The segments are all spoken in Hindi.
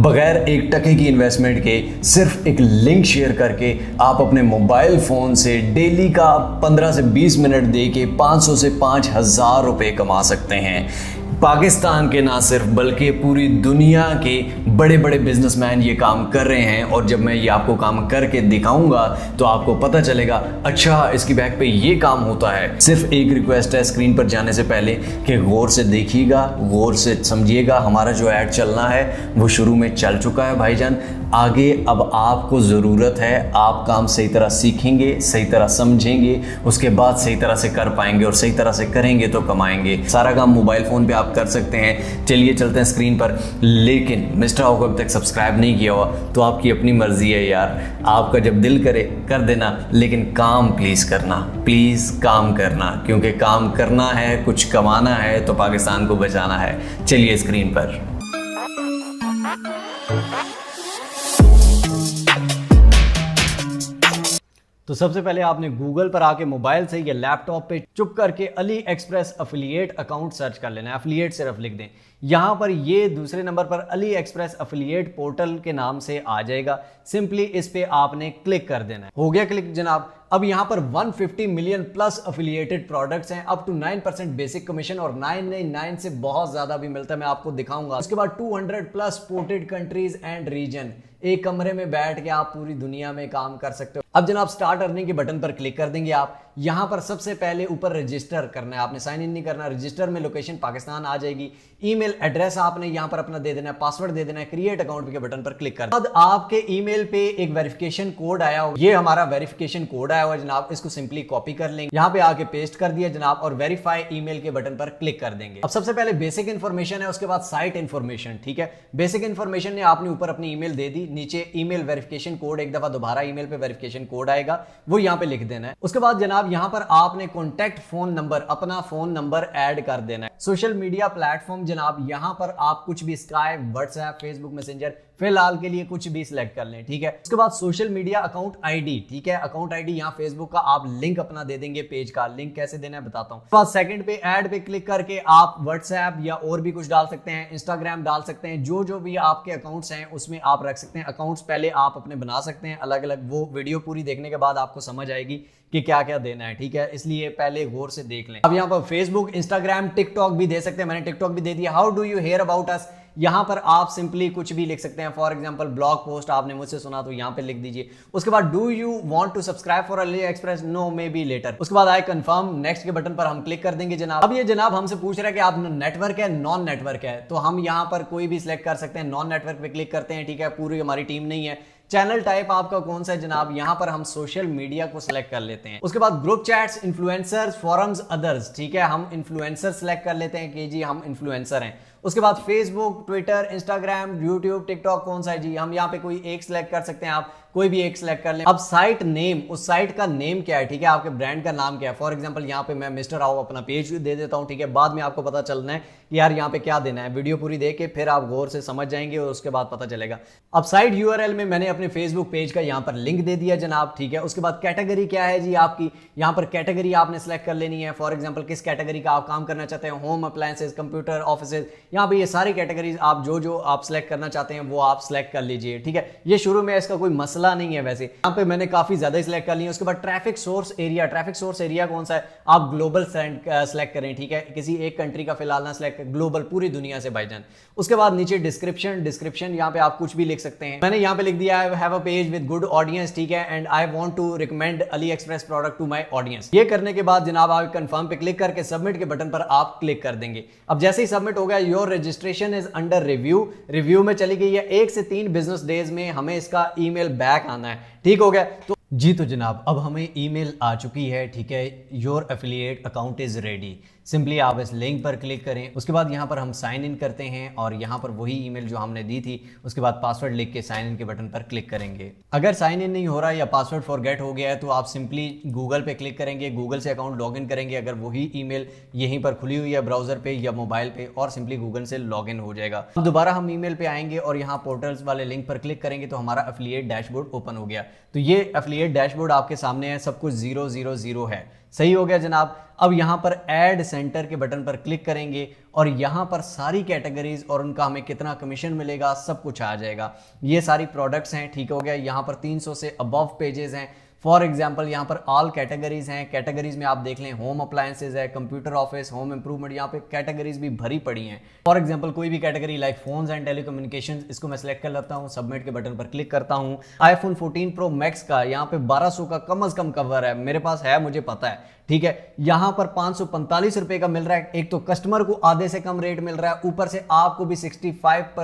बगैर एक टके की इन्वेस्टमेंट के सिर्फ एक लिंक शेयर करके आप अपने मोबाइल फ़ोन से डेली का 15 से 20 मिनट दे के 500 से 5000 रुपये कमा सकते हैं। पाकिस्तान के ना सिर्फ बल्कि पूरी दुनिया के बड़े बड़े बिजनेसमैन ये काम कर रहे हैं और जब मैं ये आपको काम करके दिखाऊंगा तो आपको पता चलेगा अच्छा इसकी बैक पे ये काम होता है। सिर्फ एक रिक्वेस्ट है स्क्रीन पर जाने से पहले कि गौर से देखिएगा, गौर से समझिएगा। हमारा जो ऐड चलना है वो शुरू में चल चुका है भाईजान। आगे अब आपको ज़रूरत है, आप काम सही तरह सीखेंगे, सही तरह समझेंगे, उसके बाद सही तरह से कर पाएंगे और सही तरह से करेंगे तो कमाएंगे। सारा काम मोबाइल फ़ोन पे आप कर सकते हैं। चलिए चलते हैं स्क्रीन पर। लेकिन मिस्टर हाउ को अब तक सब्सक्राइब नहीं किया हुआ तो आपकी अपनी मर्जी है यार, आपका जब दिल करे कर देना, लेकिन काम प्लीज़ करना, प्लीज़ काम करना, क्योंकि काम करना है, कुछ कमाना है तो पाकिस्तान को बचाना है। चलिए स्क्रीन पर। तो सबसे पहले आपने गूगल पर आके मोबाइल से या लैपटॉप पे चुप करके Ali express affiliate account search कर लेना है। अफिलिएट सिर्फ लिख दें। यहाँ पर ये दूसरे नंबर पर अली एक्सप्रेस अफिलिएट पोर्टल के नाम से आ जाएगा। सिंपली इस पे आपने क्लिक कर देना है। हो गया क्लिक जनाब। अब यहाँ पर 150 मिलियन प्लस अफिलिएटेड प्रोडक्ट्स हैं, अप टू 9% बेसिक कमीशन और 999 से बहुत ज्यादा भी मिलता है, मैं आपको दिखाऊंगा। उसके बाद 200 plus ported countries and region. एक कमरे में बैठ के आप पूरी दुनिया में काम कर सकते हो। अब जनाब स्टार्ट अर्निंग के बटन पर क्लिक कर देंगे आप। यहाँ पर सबसे पहले ऊपर रजिस्टर करना है, आपने साइन इन नहीं करना। रजिस्टर में लोकेशन पाकिस्तान आ जाएगी। ईमेल एड्रेस आपने यहाँ पर अपना दे देना है, पासवर्ड दे देना है। क्रिएट अकाउंट के बटन पर क्लिक कर। अब आपके ईमेल पे एक वेरिफिकेशन कोड आया हो, ये हमारा वेरिफिकेशन कोड आया हुआ है जनाब। इसको सिंपली कॉपी कर लेंगे, यहाँ पे आके पेस्ट कर दिया जनाब और वेरीफाई ईमेल के बटन पर क्लिक कर देंगे। अब सबसे पहले बेसिक इन्फॉर्मेशन है, उसके बाद साइट इन्फॉर्मेशन। ठीक है, बेसिक इन्फॉर्मेशन ने आपने ऊपर अपनी ईमेल दे दी, नीचे ईमेल वेरिफिकेशन कोड, एक दफा दोबारा ईमेल पे वेरिफिकेशन कोड आएगा, वो यहाँ पे लिख देना है। उसके बाद जनाब यहाँ पर आपने कॉन्टैक्ट फोन नंबर, अपना फोन नंबर ऐड कर देना है। सोशल मीडिया प्लेटफॉर्म जनाब यहाँ पर आप कुछ भी स्काइप, व्हाट्सएप, फेसबुक मैसेंजर, फिलहाल के लिए कुछ भी सिलेक्ट कर लें। ठीक है, उसके बाद सोशल मीडिया अकाउंट आईडी। ठीक है, अकाउंट आईडी यहाँ फेसबुक का आप लिंक अपना दे देंगे, पेज का लिंक कैसे देना है बताता हूँ। उसके बाद सेकंड पे ऐड पे क्लिक करके आप व्हाट्सएप या और भी कुछ डाल सकते हैं, इंस्टाग्राम डाल सकते हैं, जो भी आपके अकाउंट्स हैं उसमें आप रख सकते हैं। अकाउंट्स पहले आप अपने बना सकते हैं अलग अलग, वो वीडियो पूरी देखने के बाद आपको समझ आएगी कि क्या क्या देना है। ठीक है, इसलिए पहले गौर से देख लें। अब यहाँ पर फेसबुक, इंस्टाग्राम, टिकटॉक भी दे सकते हैं, मैंने टिकटॉक भी दे दिया। How do you here about us, यहाँ पर आप सिंपली कुछ भी लिख सकते हैं। फॉर एग्जांपल ब्लॉग पोस्ट आपने मुझसे सुना तो यहाँ पे लिख दीजिए। उसके बाद do you want to subscribe for AliExpress, no maybe later. उसके बाद आई कंफर्म, नेक्स्ट के बटन पर हम क्लिक कर देंगे जनाब। अब ये जनाब हमसे पूछ रहा है कि आप नेटवर्क है नॉन नेटवर्क है, तो हम यहाँ पर कोई भी सिलेक्ट कर सकते हैं। नॉन नेटवर्क पे क्लिक करते हैं। ठीक है, पूरी हमारी टीम नहीं है। चैनल टाइप आपका कौन सा है जनाब, यहाँ पर हम सोशल मीडिया को सिलेक्ट कर लेते हैं। उसके बाद group chats, influencers, forums, others. ठीक है, हम इन्फ्लुएंसर सिलेक्ट कर लेते हैं कि जी हम इन्फ्लुएंसर हैं। उसके बाद Facebook, Twitter, Instagram, YouTube, TikTok कौन सा है जी, हम यहाँ पे कोई एक सिलेक्ट कर सकते हैं, आप कोई भी एक सिलेक्ट कर लें। अब साइट नेम, उस साइट का नेम क्या है, ठीक है, आपके ब्रांड का नाम क्या है। फॉर एग्जांपल यहाँ पे मैं मिस्टर हाउ अपना पेज दे देता हूँ। ठीक है, बाद में आपको पता चलना है कि यार यहाँ पे क्या देना है। वीडियो पूरी देख के फिर आप गौर से समझ जाएंगे और उसके बाद पता चलेगा। अब साइट यूआरएल में मैंने अपने फेसबुक पेज का यहाँ पर लिंक दे दिया जनाब। ठीक है, उसके बाद कैटेगरी क्या है जी आपकी, यहाँ पर कैटेगरी आपने सेलेक्ट कर लेनी है। फॉर एग्जाम्पल किस कैटेगरी का आप काम करना चाहते हैं, होम अप्लायंसेज, कंप्यूटर, ऑफिस, यहाँ पे ये सारी कैटेगरीज आप जो आप सिलेक्ट करना चाहते हैं वो आप सिलेक्ट कर लीजिए। ठीक है, ये शुरू में इसका कोई मसला नहीं है, वैसे यहाँ पे मैंने काफी ज्यादा सिलेक्ट कर लिया। उसके बाद traffic source area, traffic source area कौन सा है, आप ग्लोबल सेलेक्ट करें। ठीक है, किसी एक कंट्री का फिलहाल ना सिलेक्ट, ग्लोबल पूरी दुनिया से भाईजान। उसके बाद नीचे डिस्क्रिप्शन यहाँ पे आप कुछ भी लिख सकते हैं। मैंने यहाँ पे लिख दिया I have a page with good audience. ठीक है, and I want to recommend AliExpress product to my audience. ये करने के बाद जनाब आप कंफर्म पे क्लिक करके सबमिट के बटन पर आप क्लिक कर देंगे। अब जैसे ही सबमिट हो गया, your registration is under review में चली गई है। 1 से 3 बिजनेस डेज में हमें इसका ईमेल बैक आना है। ठीक हो गया तो जी, तो जनाब अब हमें ईमेल आ चुकी है। ठीक है, your affiliate account is ready. Simply आप इस लिंक पर क्लिक करें। उसके बाद यहाँ पर हम साइन इन करते हैं और यहाँ पर वही ईमेल जो हमने दी थी, उसके बाद पासवर्ड लिख के साइन इन के बटन पर क्लिक करेंगे। अगर साइन इन नहीं हो रहा या पासवर्ड फॉरगेट हो गया है तो आप सिंपली गूगल पे क्लिक करेंगे, गूगल से अकाउंट लॉगिन करेंगे। अगर वही ईमेल यहीं पर खुली हुई है ब्राउजर पे या मोबाइल पे, और सिंपली गूगल से लॉगिन हो जाएगा। अब दोबारा हम ईमेल पे आएंगे और यहाँ पोर्टल्स वाले लिंक पर क्लिक करेंगे तो हमारा एफिलिएट डैशबोर्ड ओपन हो गया। तो ये एफिलिएट डैशबोर्ड आपके सामने है, सब कुछ 000 है। सही हो गया जनाब। अब यहाँ पर ऐड सेंटर के बटन पर क्लिक करेंगे और यहाँ पर सारी कैटेगरीज और उनका हमें कितना कमीशन मिलेगा सब कुछ आ जाएगा। ये सारी प्रोडक्ट्स हैं, ठीक हो गया। यहाँ पर 300 से अबव पेजेस हैं। फॉर एग्जाम्पल यहाँ पर ऑल कैटेगरीज हैं। कैटेगरीज में आप देख लें, होम अप्लायंसेज है, कंप्यूटर ऑफिस, होम इंप्रूवमेंट, यहाँ पे कैटेगरीज भी भरी पड़ी हैं। फॉर एग्जाम्पल कोई भी category like phones and telecommunications, इसको मैं सेलेक्ट कर लेता हूँ, सबमिट के बटन पर क्लिक करता हूँ। आईफोन 14 प्रो मैक्स का यहाँ पे 1200 का कम से कम कवर है, मेरे पास है, मुझे पता है, ठीक है। यहाँ पर 545 रुपए का मिल रहा है। एक तो कस्टमर को आधे से कम रेट मिल रहा है, ऊपर से आपको भी 65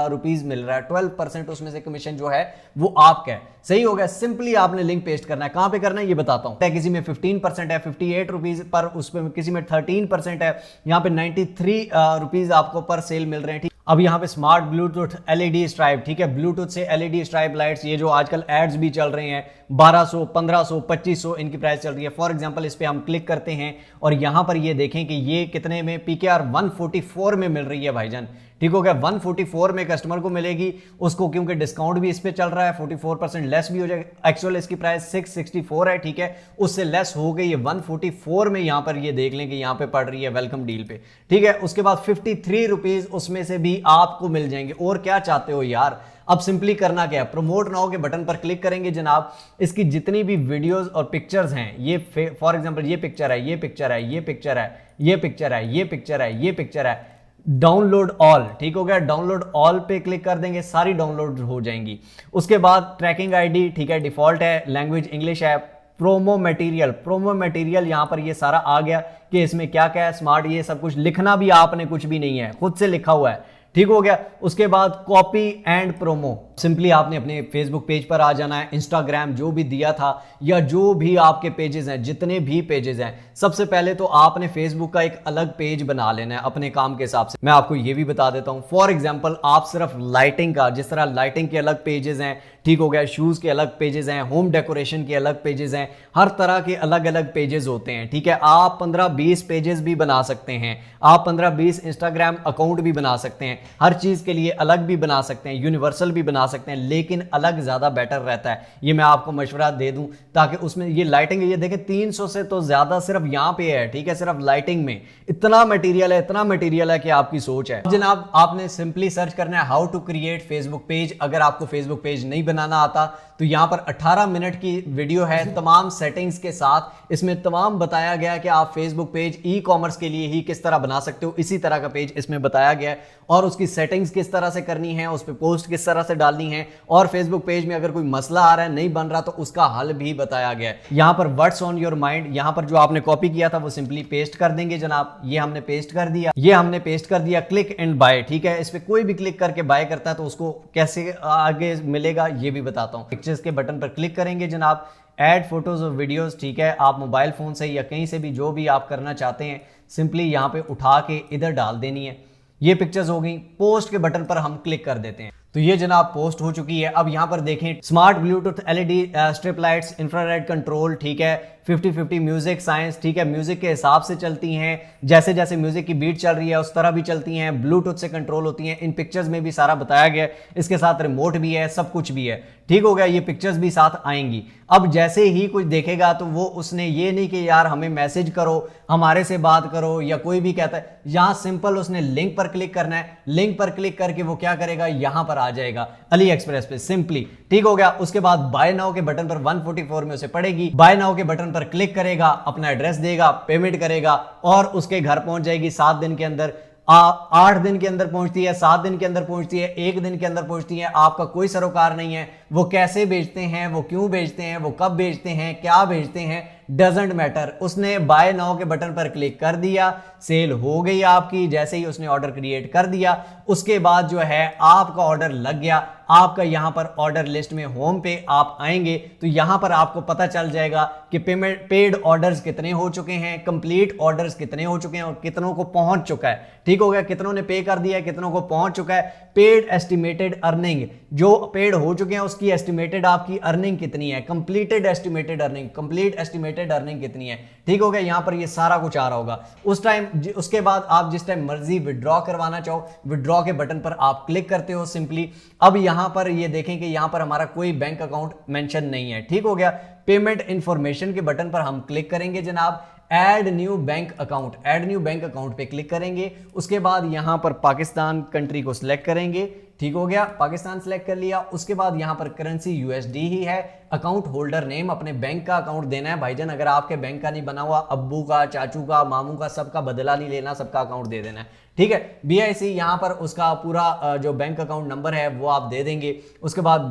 रुपीज मिल रहा है। 12% उसमें से कमीशन जो है वो आपका है। सही हो गया। सिंपली आपने लिंक पेस्ट करना है। कहां पे करना है ये बताता हूं। किसी में 15% है 58 रुपीज पर, उसमें किसी में 13% है। यहाँ पे 93 रुपीज आपको पर सेल मिल रहे हैं, ठीक। अब यहाँ पे स्मार्ट ब्लूटूथ एलईडी स्ट्राइप, ठीक है, ब्लूटूथ से एलईडी स्ट्राइप लाइट्स, ये जो आजकल एड्स भी चल रहे हैं, 1200, 1500, 2500 इनकी प्राइस चल रही है। फॉर एग्जांपल इस पे हम क्लिक करते हैं और यहाँ पर ये देखें कि ये कितने में, पीकेआर 144 में मिल रही है भाईजान, ठीक हो गया। 144 में कस्टमर को मिलेगी, उसको क्योंकि डिस्काउंट भी इस पे चल रहा है, 44% लेस भी हो जाएगा। एक्चुअल इसकी प्राइस 664 है, ठीक है, उससे लेस हो गई है 144 में। यहाँ पर ये देख लें कि यहाँ पे पड़ रही है वेलकम डील पे, ठीक है। उसके बाद 53 रुपीज उसमें से भी आपको मिल जाएंगे। और क्या चाहते हो यार। अब सिंपली करना क्या है, प्रमोट नाउ के बटन पर क्लिक करेंगे जनाब। इसकी जितनी भी वीडियोस और पिक्चर्स हैं, ये फॉर एग्जांपल ये पिक्चर है, ये पिक्चर है, ये पिक्चर है, ये पिक्चर है, ये पिक्चर है, ये पिक्चर है, डाउनलोड ऑल, ठीक हो गया। डाउनलोड ऑल पे क्लिक कर देंगे, सारी डाउनलोड हो जाएंगी। उसके बाद ट्रैकिंग आईडी, ठीक है, डिफॉल्ट है, लैंग्वेज इंग्लिश है। प्रोमो मटेरियल यहाँ पर ये सारा आ गया कि इसमें क्या क्या है, स्मार्ट, ये सब कुछ लिखना भी आपने कुछ भी नहीं है, खुद से लिखा हुआ है, ठीक हो गया। उसके बाद कॉपी एंड प्रोमो, सिंपली आपने अपने फेसबुक पेज पर आ जाना है, इंस्टाग्राम जो भी दिया था या जो भी आपके पेजेस हैं, जितने भी पेजेस हैं, सबसे पहले तो आपने फेसबुक का एक अलग पेज बना लेना है अपने काम के हिसाब से। मैं आपको ये भी बता देता हूं, फॉर एग्जांपल आप सिर्फ लाइटिंग का, जिस तरह लाइटिंग के अलग पेजेस हैं, ठीक हो गया, शूज के अलग पेजेस हैं, होम डेकोरेशन के अलग पेजेस हैं, हर तरह के अलग अलग पेजेस होते हैं, ठीक है। आप 15-20 पेजेस भी बना सकते हैं, आप 15-20 इंस्टाग्राम अकाउंट भी बना सकते हैं, हर चीज के लिए अलग भी बना सकते हैं, यूनिवर्सल भी बना सकते हैं, लेकिन अलग ज्यादा बेटर रहता है। ये मैं आपको मशवरा दे दूं ताकि उसमें ये लाइटिंग, ये देखें 300 से तो ज्यादा सिर्फ यहां पे है, ठीक है, सिर्फ लाइटिंग में इतना मटेरियल है, इतना मटेरियल है कि आपकी सोच है। जनाब आपने सिंपली सर्च करना है how to create Facebook page. अगर आपको फेसबुक पेज नहीं बनाना आता तो यहां पर 18 मिनट की वीडियो है तमाम सेटिंग्स के साथ। इसमें तमाम बताया गया कि आप फेसबुक पेज ई कॉमर्स के लिए ही किस तरह बना सकते हो, इसी तरह का पेज इसमें बताया गया है, और उसकी सेटिंग्स किस तरह से करनी है, उस पर पोस्ट किस तरह से डालनी है, और फेसबुक पेज में अगर कोई मसला आ रहा है, नहीं बन रहा, तो उसका हल भी बताया गया है। यहां पर व्हाट्स ऑन योर माइंड, यहां पर जो आपने कॉपी किया था वो सिंपली पेस्ट कर देंगे जनाब। ये हमने पेस्ट कर दिया, ये हमने पेस्ट कर दिया। क्लिक एंड बाय, ठीक है, इस पे कोई भी क्लिक करके बाय करता है तो उसको कैसे आगे मिलेगा ये भी बताता हूं। पिक्चर्स के बटन पर क्लिक करेंगे जनाब, ऐड फोटोज और वीडियोस, ठीक है, आप मोबाइल फोन से या कहीं से भी जो भी आप करना चाहते हैं सिंपली यहां पे उठा के इधर डाल देनी है। ये पिक्चर्स हो गई। पोस्ट के बटन पर हम क्लिक कर देते हैं तो ये जनाब पोस्ट हो चुकी है। अब यहां पर देखें, smart Bluetooth LED strip lights, infrared control, ठीक है, 50-50 म्यूजिक साइंस, ठीक है, म्यूजिक के हिसाब से चलती हैं, जैसे जैसे म्यूजिक की बीट चल रही है उस तरह भी चलती हैं, ब्लूटूथ से कंट्रोल होती हैं। इन पिक्चर्स में भी सारा बताया गया है, इसके साथ रिमोट भी है, सब कुछ भी है, ठीक हो गया। ये पिक्चर्स भी साथ आएंगी। अब जैसे ही कुछ देखेगा तो वो उसने ये नहीं कि यार हमें मैसेज करो, हमारे से बात करो, या कोई भी कहता है, यहां सिंपल उसने लिंक पर क्लिक करना है। लिंक पर क्लिक करके वो क्या करेगा, यहां पर आ जाएगा अली एक्सप्रेस पे सिंपली, ठीक हो गया। उसके बाद बाय नाउ के बटन पर 144 में उसे पड़ेगी। बाय नाउ के बटन पर क्लिक करेगा, अपना एड्रेस देगा, पेमेंट करेगा और उसके घर पहुंच जाएगी 7 दिन के अंदर। 8 दिन के अंदर पहुंचती है, 7 दिन के अंदर पहुंचती है, 1 दिन के अंदर पहुंचती है, आपका कोई सरोकार नहीं है। वो कैसे बेचते हैं, वो क्यों बेचते हैं, वो कब बेचते हैं, क्या बेचते हैं, डजेंट मैटर। उसने बाय नाउ के बटन पर क्लिक कर दिया, सेल हो गई आपकी। जैसे ही उसने ऑर्डर क्रिएट कर दिया उसके बाद जो है आपका ऑर्डर लग गया। आपका यहां पर ऑर्डर लिस्ट में होम पे आप आएंगे तो यहां पर आपको पता चल जाएगा कि पेमेंट पेड ऑर्डर्स कितने हो चुके हैं, कंप्लीट ऑर्डर्स कितने हो चुके हैं और कितनों को पहुंच चुका है, ठीक हो गया, कितनों ने पे कर दिया है, कितनों को पहुंच चुका है। पेड एस्टिमेटेड अर्निंग, जो पेड हो चुके हैं उसकी उसकी एस्टिमेटेड आपकी अर्निंग कितनी है, completed estimated earning, complete estimated earning कितनी है, ठीक हो गया। यहां पर ये सारा कुछ आ रहा होगा उस टाइम। उसके बाद आप जिस टाइम मर्जी विड्रॉ करवाना चाहो, विड्रॉ के बटन पर आप क्लिक करते हो सिंपली। अब यहां पर ये देखें कि यहां पर हमारा कोई बैंक अकाउंट मेंशन नहीं है, ठीक हो गया। पेमेंट इंफॉर्मेशन के बटन पर हम क्लिक करेंगे जनाब, add new bank account, add new bank account पे क्लिक करेंगे। उसके बाद यहां पर पाकिस्तान कंट्री को सिलेक्ट करेंगे, ठीक हो गया, पाकिस्तान सिलेक्ट कर लिया। उसके बाद यहां पर करेंसी यूएसडी ही है। अकाउंट होल्डर नेम अपने बैंक का अकाउंट देना है भाईजान, अगर आपके बैंक का नहीं बना हुआ, अब्बू का, चाचू का, मामू का, सबका बदला नहीं लेना, सबका अकाउंट दे देना है, ठीक है। BIC यहां पर उसका पूरा जो बैंक अकाउंट नंबर है वो आप दे देंगे। उसके बाद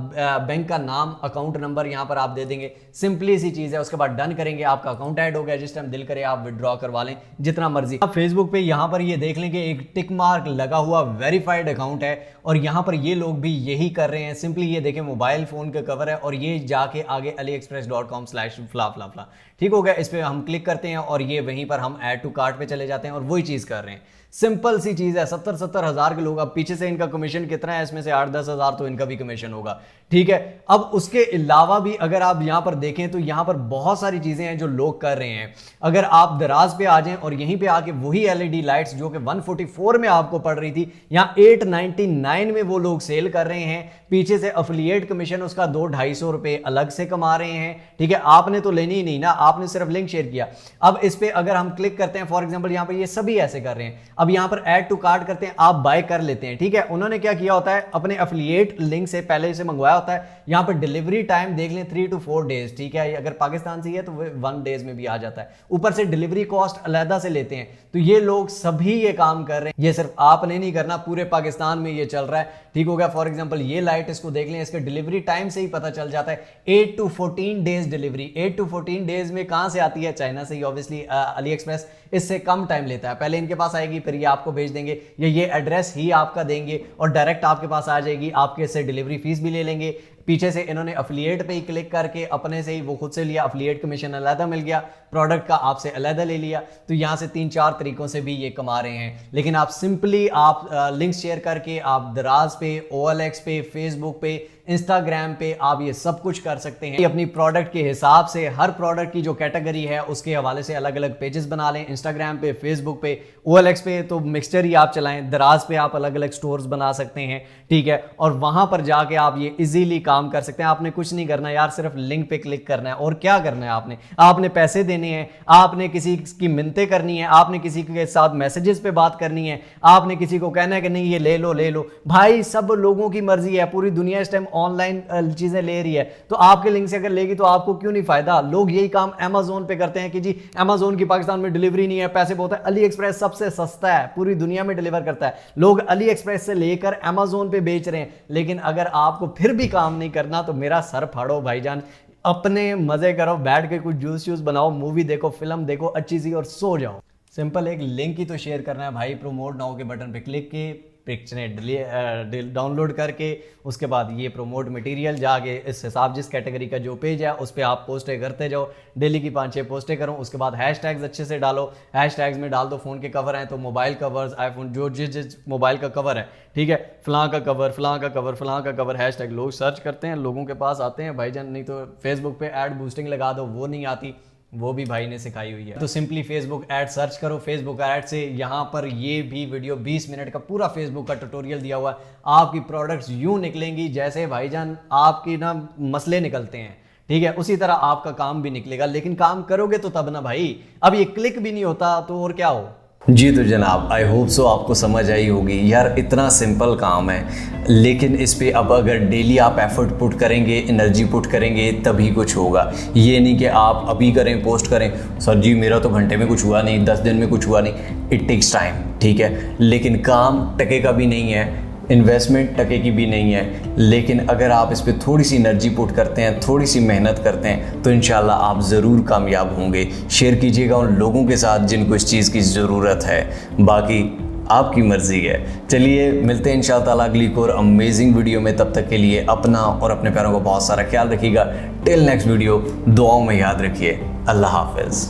बैंक का नाम, अकाउंट नंबर यहां पर आप दे देंगे, सिंपली सी चीज है। उसके बाद डन करेंगे, आपका अकाउंट ऐड हो गया। जिस टाइम दिल करे आप विड्रॉ करवा लें जितना मर्जी। आप फेसबुक पे यहां पर ये देख लें कि एक टिक मार्क लगा हुआ वेरीफाइड अकाउंट है और यहां पर ये लोग भी यही कर रहे हैं। सिंपली ये देखें, मोबाइल फोन का कवर है और ये जाके आगे aliexpress.com/fla, ठीक हो गया। इस पे हम क्लिक करते हैं और ये वहीं पर हम ऐड टू कार्ट पे चले जाते हैं और वही चीज कर रहे हैं। सिंपल सी चीज है। 70-70 हजार के लोग, अब पीछे से इनका कमीशन कितना है, इसमें से 8-10 हजार तो इनका भी कमीशन होगा, ठीक है। अब उसके अलावा भी अगर आप यहां पर देखें तो यहां पर बहुत सारी चीजें हैं जो लोग कर रहे हैं। अगर आप दराज पे आ जाएं और यहीं पे आके वही LED लाइट्स जो कि 144 में आपको पड़ रही थी, यहां 899 में वो लोग सेल कर रहे हैं। पीछे से अफिलिएट कमीशन उसका 200-250 रुपए अलग से कमा रहे हैं, ठीक है। आपने तो लेनी ही नहीं ना, आपने सिर्फ लिंक शेयर किया। अब इस पे अगर हम क्लिक करते हैं, फॉर एग्जांपल यहां पर ये सभी ऐसे कर रहे हैं। अब यहां पर ऐड टू कार्ट करते हैं, आप बाय कर लेते हैं, ठीक है। उन्होंने क्या किया होता है, अपने अफिलिएट लिंक से पहले से मंगवाया होता है। यहां पर डिलीवरी टाइम देख लें 3 to 4 डेज, ठीक है। अगर पाकिस्तान से है तो 1 डेज में भी आ जाता है। ऊपर से डिलीवरी कॉस्ट अलहदा से लेते हैं। तो ये लोग सभी ये काम कर रहे हैं। ये सिर्फ आपने नहीं करना, पूरे पाकिस्तान में ये चल रहा है, ठीक हो गया। फॉर एग्जांपल ये लाइट इसको देख लें, इसके डिलीवरी टाइम से ही पता चल जाता है। 8 to 14 days delivery. 8 to 14 days में कहां से आती है, चाइना से ही ऑब्वियसली। AliExpress इससे कम टाइम लेता है, पहले इनके पास आएगी फिर ये आपको भेज देंगे, ये एड्रेस ही आपका देंगे और डायरेक्ट आपके पास आ जाएगी। आपके से डिलीवरी फीस भी ले लेंगे। पीछे से इन्होंने अफिलिएट पे ही क्लिक करके अपने से ही वो खुद से लिया, अफिलिएट कमीशन अलहदा मिल गया, प्रोडक्ट का आपसे अलहदा ले लिया। तो यहां से 3-4 तरीकों से भी ये कमा रहे हैं। लेकिन आप सिंपली आप लिंक शेयर करके आप दराज पे, OLX पे, फेसबुक पे, इंस्टाग्राम पे आप ये सब कुछ कर सकते हैं। अपनी प्रोडक्ट के हिसाब से हर प्रोडक्ट की जो कैटेगरी है उसके हवाले से अलग अलग पेजेस बना लें। इंस्टाग्राम पे, फेसबुक पे, OLX पे तो मिक्सचर ही आप चलाएं, दराज पे आप अलग अलग स्टोर्स बना सकते हैं, ठीक है। और वहां पर जाके आप ये इजीली काम कर सकते हैं। आपने कुछ नहीं करना यार, सिर्फ लिंक पे क्लिक करना है। और क्या करना है आपने पैसे देने हैं, आपने किसी की मिन्नतें करनी है, आपने किसी के साथ मैसेजेस पे बात करनी है, आपने किसी को कहना है कि नहीं ये ले लो भाई। सब लोगों की मर्जी है, पूरी दुनिया इस टाइम ऑनलाइन चीजें ले रही है, तो आपके लिंक से अगर लेगी तो आपको क्यों नहीं फायदा। लोग यही काम अमेज़न पे करते हैं कि जी अमेज़न की पाकिस्तान में डिलीवरी नहीं है, पैसे बहुत है। AliExpress सबसे सस्ता है, पूरी दुनिया में डिलीवर करता है। लोग AliExpress से लेकर अमेज़न पे बेच रहे हैं। लेकिन अगर आपको फिर भी काम नहीं करना तो मेरा सर फाड़ो भाईजान, अपने मजे करो, बैठ के कुछ जूस बनाओ, मूवी देखो, फिल्म देखो अच्छी सी और सो जाओ। सिंपल एक लिंक ही तो शेयर करना है भाई। प्रमोट नाउ के बटन पे क्लिक के पिक्चरें डाउनलोड करके उसके बाद ये प्रमोट मटेरियल जाके इस हिसाब जिस कैटेगरी का जो पेज है उस पर आप पोस्टें करते जाओ। डेली की 5-6 पोस्टें करो। उसके बाद हैशटैग्स अच्छे से डालो, हैशटैग्स में डाल दो फ़ोन के कवर हैं तो मोबाइल कवर्स, आईफोन जो जिस मोबाइल का कवर है, ठीक है, फलां का कवर, फलां का कवर, फलां का कवर, हैशटैग लोग सर्च करते हैं, लोगों के पास आते हैं भाईजान। नहीं तो फेसबुक पे ऐड बूस्टिंग लगा दो, वो नहीं आती, वो भी भाई ने सिखाई हुई है। तो सिंपली फेसबुक ऐड सर्च करो, फेसबुक ऐड से यहाँ पर ये भी वीडियो 20 मिनट का पूरा फेसबुक का ट्यूटोरियल दिया हुआ है। आपकी प्रोडक्ट्स यूं निकलेंगी जैसे भाईजान आपकी ना मसले निकलते हैं, ठीक है, उसी तरह आपका काम भी निकलेगा। लेकिन काम करोगे तो तब ना भाई। अब ये क्लिक भी नहीं होता तो और क्या हो। जी तो जनाब, आई होप सो आपको समझ आई होगी यार। इतना सिंपल काम है, लेकिन इस पे अब अगर डेली आप एफर्ट पुट करेंगे, एनर्जी पुट करेंगे तभी कुछ होगा। ये नहीं कि आप अभी करें, पोस्ट करें, सर जी मेरा तो घंटे में कुछ हुआ नहीं, 10 दिन में कुछ हुआ नहीं। इट टेक्स टाइम, ठीक है, लेकिन काम टके का भी नहीं है, इन्वेस्टमेंट टके की भी नहीं है। लेकिन अगर आप इस पर थोड़ी सी एनर्जी पुट करते हैं, थोड़ी सी मेहनत करते हैं तो इंशाल्लाह आप ज़रूर कामयाब होंगे। शेयर कीजिएगा उन लोगों के साथ जिनको इस चीज़ की ज़रूरत है, बाकी आपकी मर्ज़ी है। चलिए मिलते हैं इंशाअल्लाह ताला अगली और अमेजिंग वीडियो में। तब तक के लिए अपना और अपने प्यारों का बहुत सारा ख्याल रखिएगा। टिल नेक्स्ट वीडियो, दुआओं में याद रखिए। अल्लाह हाफ़िज़।